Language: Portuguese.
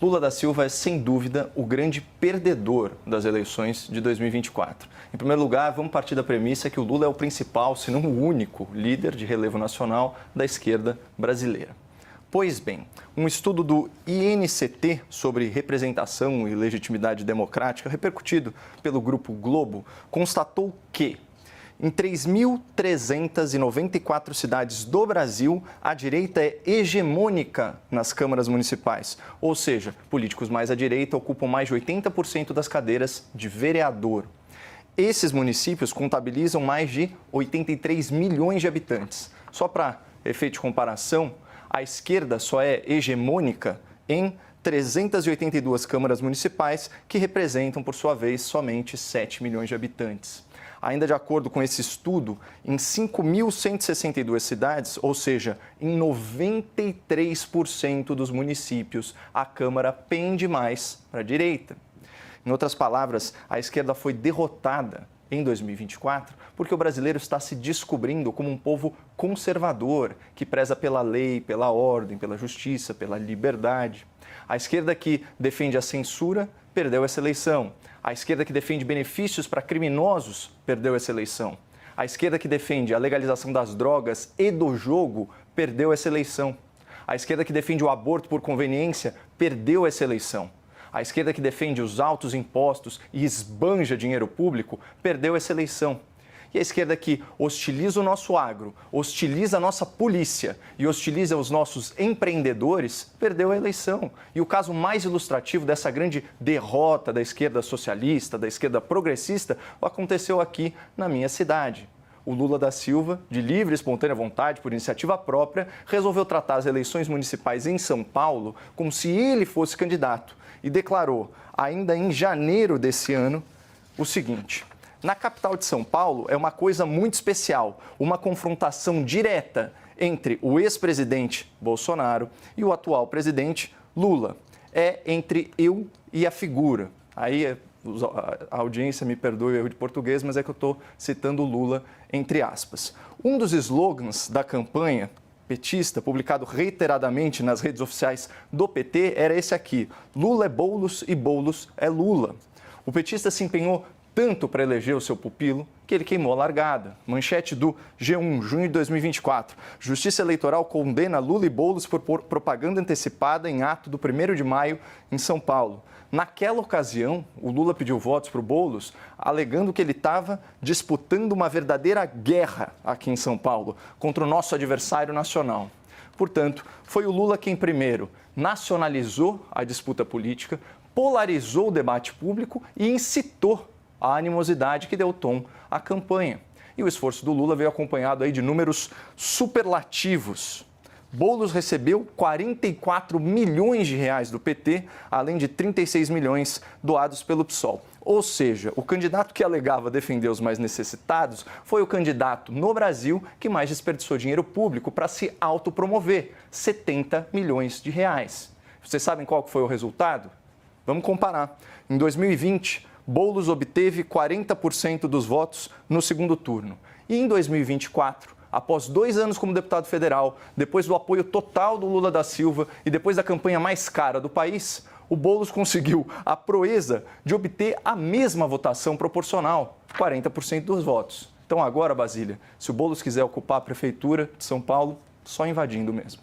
Lula da Silva é, sem dúvida, o grande perdedor das eleições de 2024. Em primeiro lugar, vamos partir da premissa que o Lula é o principal, se não o único, líder de relevo nacional da esquerda brasileira. Pois bem, um estudo do INCT sobre representação e legitimidade democrática, repercutido pelo Grupo Globo, constatou que em 3.394 cidades do Brasil, a direita é hegemônica nas câmaras municipais. Ou seja, políticos mais à direita ocupam mais de 80% das cadeiras de vereador. Esses municípios contabilizam mais de 83 milhões de habitantes. Só para efeito de comparação, a esquerda só é hegemônica em 382 câmaras municipais, que representam, por sua vez, somente 7 milhões de habitantes. Ainda de acordo com esse estudo, em 5.162 cidades, ou seja, em 93% dos municípios, a Câmara pende mais para a direita. Em outras palavras, a esquerda foi derrotada em 2024 porque o brasileiro está se descobrindo como um povo conservador, que preza pela lei, pela ordem, pela justiça, pela liberdade. A esquerda que defende a censura perdeu essa eleição. A esquerda que defende benefícios para criminosos perdeu essa eleição. A esquerda que defende a legalização das drogas e do jogo perdeu essa eleição. A esquerda que defende o aborto por conveniência perdeu essa eleição. A esquerda que defende os altos impostos e esbanja dinheiro público perdeu essa eleição. E a esquerda que hostiliza o nosso agro, hostiliza a nossa polícia e hostiliza os nossos empreendedores, perdeu a eleição. E o caso mais ilustrativo dessa grande derrota da esquerda socialista, da esquerda progressista, aconteceu aqui na minha cidade. O Lula da Silva, de livre e espontânea vontade, por iniciativa própria, resolveu tratar as eleições municipais em São Paulo como se ele fosse candidato e declarou, ainda em janeiro desse ano, o seguinte: na capital de São Paulo é uma coisa muito especial, uma confrontação direta entre o ex-presidente Bolsonaro e o atual presidente Lula. É entre eu e a figura. Aí a audiência me perdoe o erro de português, mas é que eu estou citando Lula entre aspas. Um dos slogans da campanha petista, publicado reiteradamente nas redes oficiais do PT, era esse aqui: Lula é Boulos e Boulos é Lula. O petista se empenhou tanto para eleger o seu pupilo que ele queimou a largada. Manchete do G1, junho de 2024. Justiça Eleitoral condena Lula e Boulos por propaganda antecipada em ato do 1º de maio em São Paulo. Naquela ocasião, o Lula pediu votos para o Boulos, alegando que ele estava disputando uma verdadeira guerra aqui em São Paulo contra o nosso adversário nacional. Portanto, foi o Lula quem primeiro nacionalizou a disputa política, polarizou o debate público e incitou a animosidade que deu tom à campanha. E o esforço do Lula veio acompanhado aí de números superlativos. Boulos recebeu 44 milhões de reais do PT, além de 36 milhões doados pelo PSOL. Ou seja, o candidato que alegava defender os mais necessitados foi o candidato no Brasil que mais desperdiçou dinheiro público para se autopromover, 70 milhões de reais. Vocês sabem qual foi o resultado? Vamos comparar. Em 2020, Boulos obteve 40% dos votos no segundo turno. E em 2024, após 2 anos como deputado federal, depois do apoio total do Lula da Silva e depois da campanha mais cara do país, o Boulos conseguiu a proeza de obter a mesma votação proporcional, 40% dos votos. Então agora, Basília, se o Boulos quiser ocupar a prefeitura de São Paulo, só invadindo mesmo.